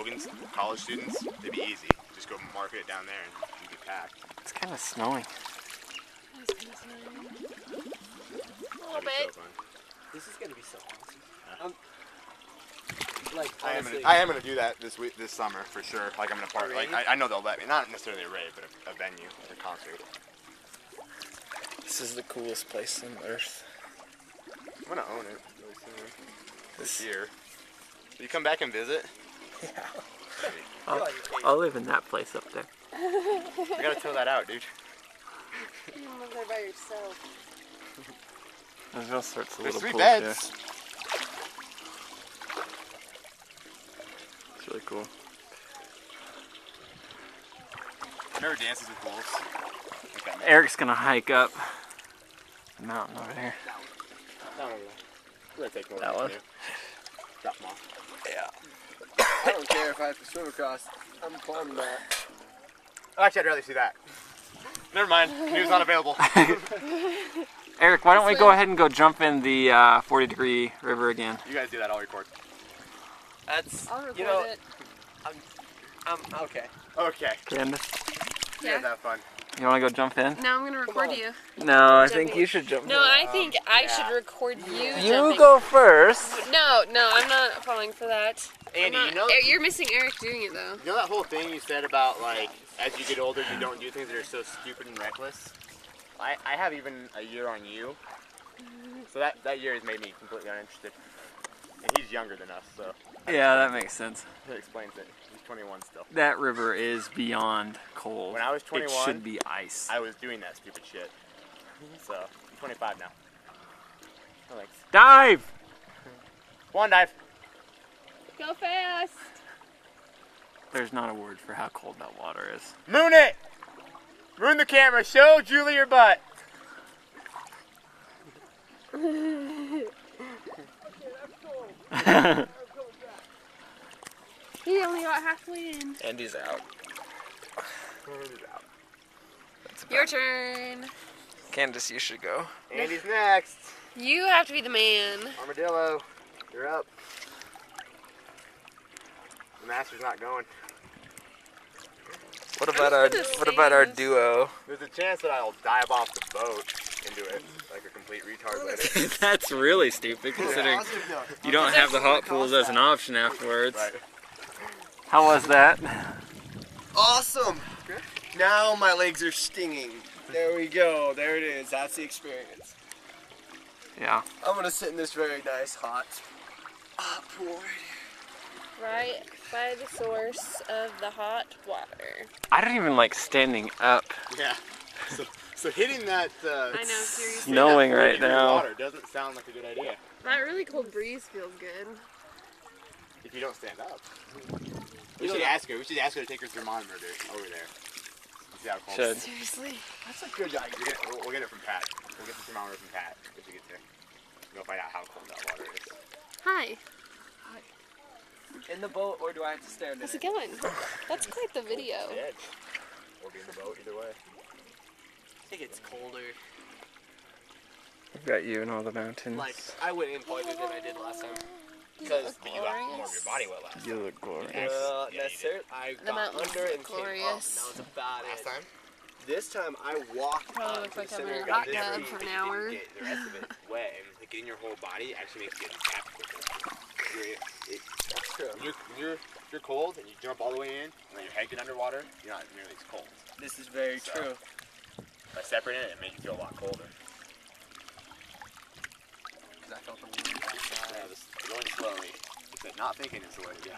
Logan's college students, it'd be easy. Just go market it down there and you get packed. It's kind of snowing. A little bit. So fun. This is gonna be so awesome. Yeah. Like honestly, I am gonna do that this summer for sure. Like I'm gonna park. Really? Like I know they'll let me. Not necessarily a rave, but a venue, a concert. This is the coolest place on earth. I'm gonna own it really soon. This year. Will you come back and visit? Yeah. I'll live in that place up there. You gotta tow that out, dude. You don't live there by yourself. There's all sorts of There's little 3 pools beds. here. It's really cool. Never dances with wolves. Okay. Eric's gonna hike up the mountain over here. We're gonna take more That than one? you. Drop them off. Yeah. I don't care if I have to swim across. I'm climbing that. Oh, actually, I'd rather see that. Never mind. Canoe's not available. Eric, why don't we go ahead and go jump in the 40-degree river again? You guys do that. I'll record. That's I'll record you know, it. I'm okay. Okay. Candace, You guys have fun. you want to go jump in? Now I'm gonna record on. you. No, I Jumping. think you should jump No, I think I should record you. in. You jumping. go first. No, I'm not falling for that. Andy, I'm you not- know, You're missing Eric doing it though. you know that whole thing you said about like as you get older you don't do things that are so stupid and reckless? I have even a year on you. So that year has made me completely uninterested. And he's younger than us, so Yeah, that makes sense. that explains it. He's 21 still. That river is beyond cold. When I was 21, it should be ice. I was doing that stupid shit. So, I'm 25 now. Oh, thanks. Dive! One dive. Go fast. There's not a word for how cold that water is. Moon it! Moon the camera. Show Julie your butt. He only got halfway in. Andy's out. Your turn. Candace, you should go. Andy's next. You have to be the man. Armadillo, you're up. The master's not going. What about our duo? There's a chance that I'll dive off the boat into it like a complete retard later. That's really stupid considering you don't have the hot pools as an option afterwards. Right. How was that? Awesome. Now my legs are stinging. There we go. There it is. That's the experience. Yeah. I'm gonna sit in this very nice hot pool right here. Right by the source of the hot water. I don't even like standing up. Yeah. So hitting that I know, seriously. Snowing that right 40-degree now. water doesn't sound like a good idea That really cold breeze feels good. if you don't stand up. We should ask her. We should ask her to take her thermometer over there. See how cold. Should. Seriously. That's a good idea. We'll get it from Pat. We'll get the thermometer from Pat if we get there. We'll find out how cold that water is. Hi. In the boat, or do I have to stand in How's it? it going? That's quite the video. The edge. We'll be in the boat either way. I think it's colder. I've got you in all the mountains. Like, I went in farther than I did last time. Because But you got more of your body wet last time. you look glorious. Yeah, you necessarily. I The got mountains under look and came up, and glorious. that was about Last it. time? This time I walked Probably up look to like the I'm center in a of hot the tub river. for an You hour. didn't get the rest of it wet, and like getting your whole body actually makes you get back quicker. That's true. When you're cold and you jump all the way in, and then your head get underwater, you're not nearly as cold. This is very So- true. By separating it, it makes you feel a lot colder. Because I felt the wind outside. Yeah, just going slowly. Except not thinking is the way to go.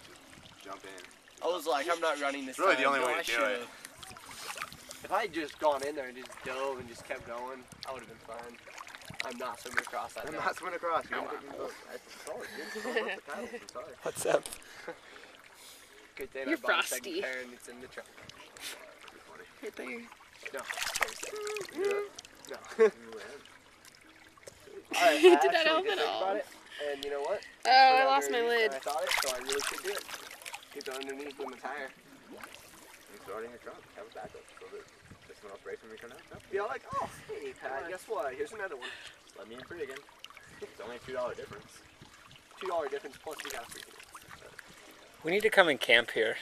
Just jump in. I was like, I'm not running this It's really time. the only No, way I to do it. should've. If I had just gone in there and just dove and just kept going, I would have been fine. I'm not swimming across that I'm now. not swimming across. You're Oh, gonna get in the boat. That's solid, dude. Don't let the paddles. I'm sorry. What's up? Good thing You're I bought a frosty. second pair and it's in the trunk. Right there. No. No. Did that help at all? And you know what? Oh, I lost my Underneath lid. than I thought it, so I really could do it. Keep it underneath with my tire. You throw it in your trunk. Have a backup so that if someone else breaks when we come out. No, Be all like, oh, hey, Pat, guess what? Here's another one. let me in free again. It's only a $2 difference. $2 difference plus we got free tickets. We need to come and camp here.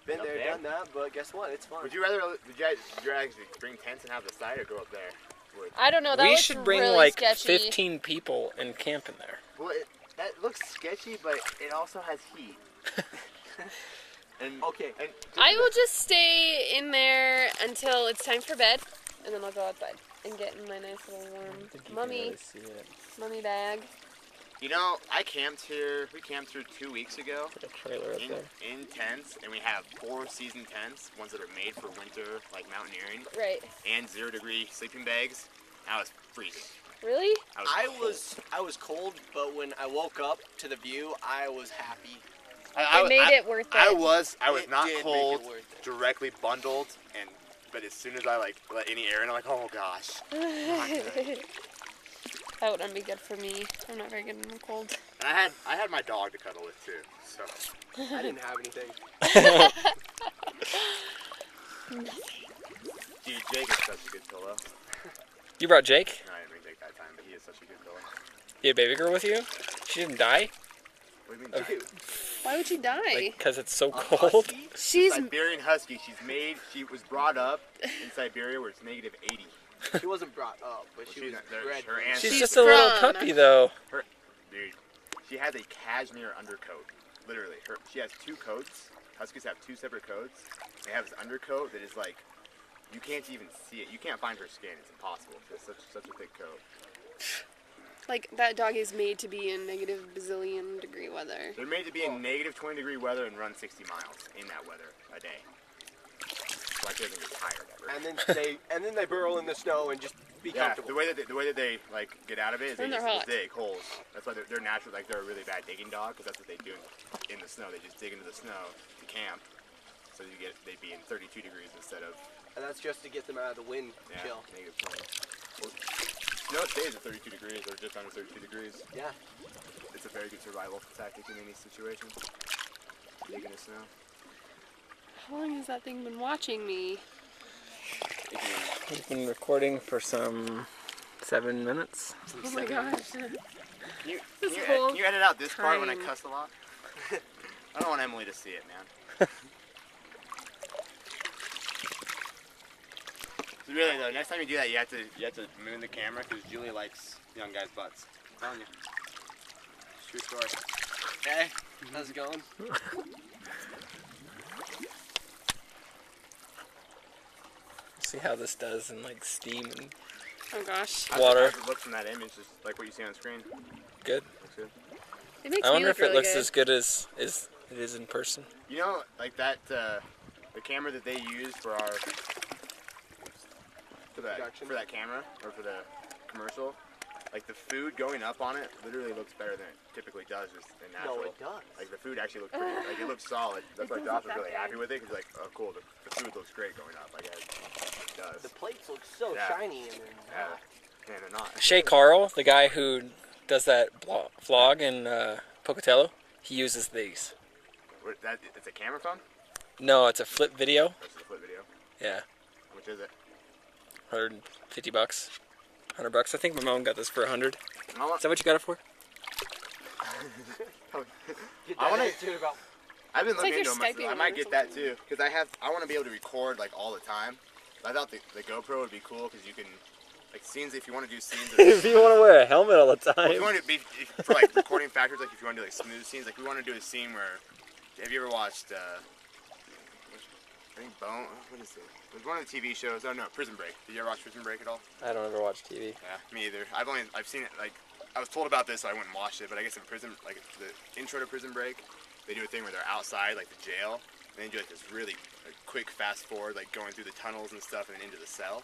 Been Up there, there? done that, but guess what? It's fun. Would you rather actually bring tents and have the side or go up there? I don't know. That We looks should bring really like sketchy. 15 people and camp in there. Well, that looks sketchy, but it also has heat. And Okay. and I will just stay in there until it's time for bed, and then I'll go outside and get in my nice little warm mummy bag. you know, I camped here. We camped here 2 weeks ago Put a trailer up there. in tents, and we have 4 season tents, ones that are made for winter, like mountaineering, Right. and 0-degree sleeping bags. I was freezing. Really? I was cold, but when I woke up to the view, I was happy. It made it worth it. I was It not did make cold, it worth it. directly bundled, but as soon as I like let any air in, I'm like, oh gosh. That wouldn't be good for me. I'm not very good in the cold. And I had my dog to cuddle with too. So I didn't have anything. dude, Jake is such a good pillow. You brought Jake? No, I didn't bring Jake that time, but he is such a good pillow. You had a baby girl with you? She didn't die? What do you mean, Dude, Why would you die? Because it's so a cold? husky? She's Siberian Husky. She was brought up in Siberia where it's negative 80. She wasn't brought up, but she was bred. her aunt. She's She's just a little from- puppy, though. Dude, she has a cashmere undercoat. Literally, she has 2 coats. Huskies have 2 separate coats. They have this undercoat that is like, you can't even see it. You can't find her skin. It's impossible. It's such a thick coat. like that dog is made to be in negative bazillion degree weather. They're made to be in negative 20-degree weather and run 60 miles in that weather a day. So I can't even get tired ever. And then they burrow in the snow and just be Yeah, comfortable. the way that they like get out of it is they And they're just hot. dig holes. That's why they're natural. Like they're a really bad digging dog because that's what they do in the snow. They just dig into the snow to camp. So they'd be in 32 degrees instead of And that's just to get them out of the wind chill. negative 20. Well, snow stays at 32 degrees or just under 32 degrees. Yeah. It's a very good survival tactic in any situation. Digging the snow. How long has that thing been watching me? We've been recording for some 7 minutes. Oh my gosh. Can This whole can you edit out this part when I time. cuss a lot? I don't want Emily to see it, man. So really though, next time you do that, you have to moon the camera because Julie likes young guys' butts. I'm telling you. True story. Hey, how's it going? See how this does in like steam and Oh gosh. water. How's it look from that image? Just like what you see on screen. Good. Looks good. It makes I me wonder look if it really looks good. as good as it is in person. You know, like that, the camera that they use for that camera or for the commercial, like the food going up on it literally looks better than it typically does just in natural. No, it does. Like the food actually looks pretty, like it looks solid. That's why doesn't Josh was look really that happy bad. with it because like, oh cool, the food looks great going up. I guess it does. The plates look so Yeah. shiny and they're Yeah, not. and they're not. Shay Carl, the guy who does that vlog in Pocatello, he uses these. It's a camera phone. No, it's a flip video. That's a flip video. Yeah, How much is it? $150, $100. I think my mom got this for $100. I want. Is that what you got it for? Get I wanna- attitude about. I've been It's like looking you're into them. Skyping I on might or get that too because I want to be able to record like all the time. I thought the GoPro would be cool because you can like scenes if you want to do scenes. If you want to wear a helmet all the Well, if you time. want to be for like recording factors, like if you want to do like smooth scenes, like we want to do a scene where. Have you ever watched? I think Bone. What is it? It was one of the TV shows. Oh no, Prison Break. Did you ever watch Prison Break at all? I don't ever watch TV. Yeah, me either. I've seen it. Like I was told about this, so I went and watched it. But I guess in Prison, like the intro to Prison Break, they do a thing where they're outside, like the jail, and they do like this really quick fast forward, like going through the tunnels and stuff, and then into the cell.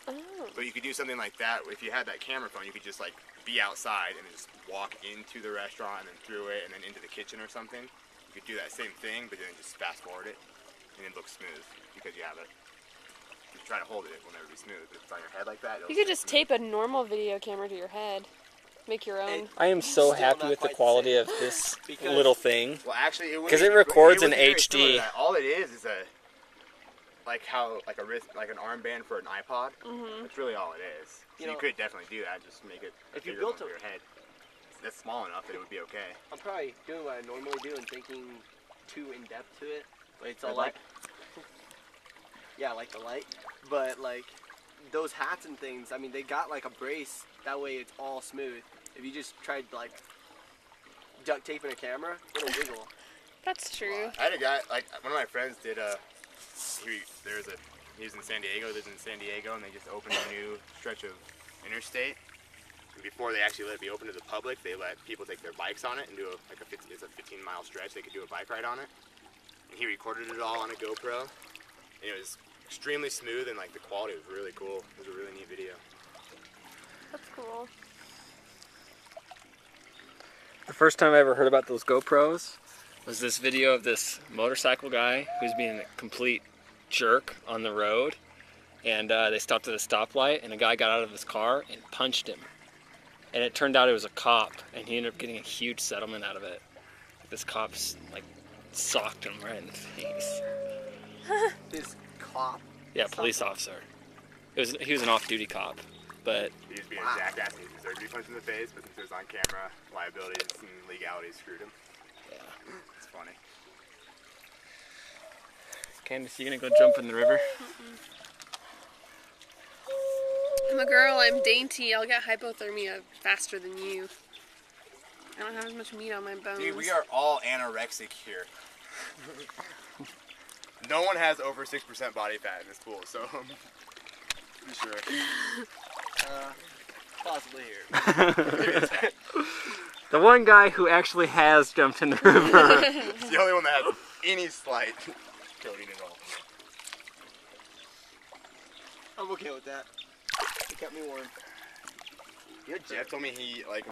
Oh. But you could do something like that. If you had that camera phone, you could just like be outside and then just walk into the restaurant and then through it and then into the kitchen or something. You could do that same thing, but then just fast forward it and it looks smooth because you have it. If you try to hold it, it will never be smooth. If it's on your head like that, You could just tape a normal video camera to your head. Make your own. I am so Still happy not with the quite the quality same. of this Because- little thing. Well, actually, 'Cause it records in wasn't very HD. similar to that. All it is a like a wrist, like an armband for an iPod. Mm-hmm. That's really all it is. So You you know, could definitely do that. Just make it. if you bigger built one a- for your head. that's small enough that it would be okay. I'm probably doing what I normally do and thinking too in depth to it. But it's Red all like, yeah, like the light. But like those hats and things, I mean, they got like a brace. That way it's all smooth. If you just tried like duct taping a camera, it'll wiggle. That's true. I had a guy, like one of my friends did he was in San Diego, lives in San Diego, and they just opened a new stretch of interstate. And before they actually let it be open to the public, they let people take their bikes on it and do it's a 15-mile stretch. They could do a bike ride on it. And he recorded it all on a GoPro. And it was extremely smooth, and like the quality was really cool. It was a really neat video. That's cool. The first time I ever heard about those GoPros was this video of this motorcycle guy who's being a complete jerk on the road, and they stopped at a stoplight, and a guy got out of his car and punched him, and it turned out it was a cop, and he ended up getting a huge settlement out of it. This cop's like socked him right in the face. This cop? Yeah, police officer. He was an off-duty cop, but He was being a jackass and he deserved to be punched in the face, but since it was on camera, liabilities and legalities screwed him. yeah. It's funny. Candace, you gonna go jump in the river? I'm a girl, I'm dainty, I'll get hypothermia faster than you. I don't have as much meat on my bones. Dude, we are all anorexic here. No one has over 6% body fat in this pool, so be sure. Possibly here. The one guy who actually has jumped in the river. It's the only one that has any slight coating at all. I'm okay with that. It kept me warm. Jeff told me he like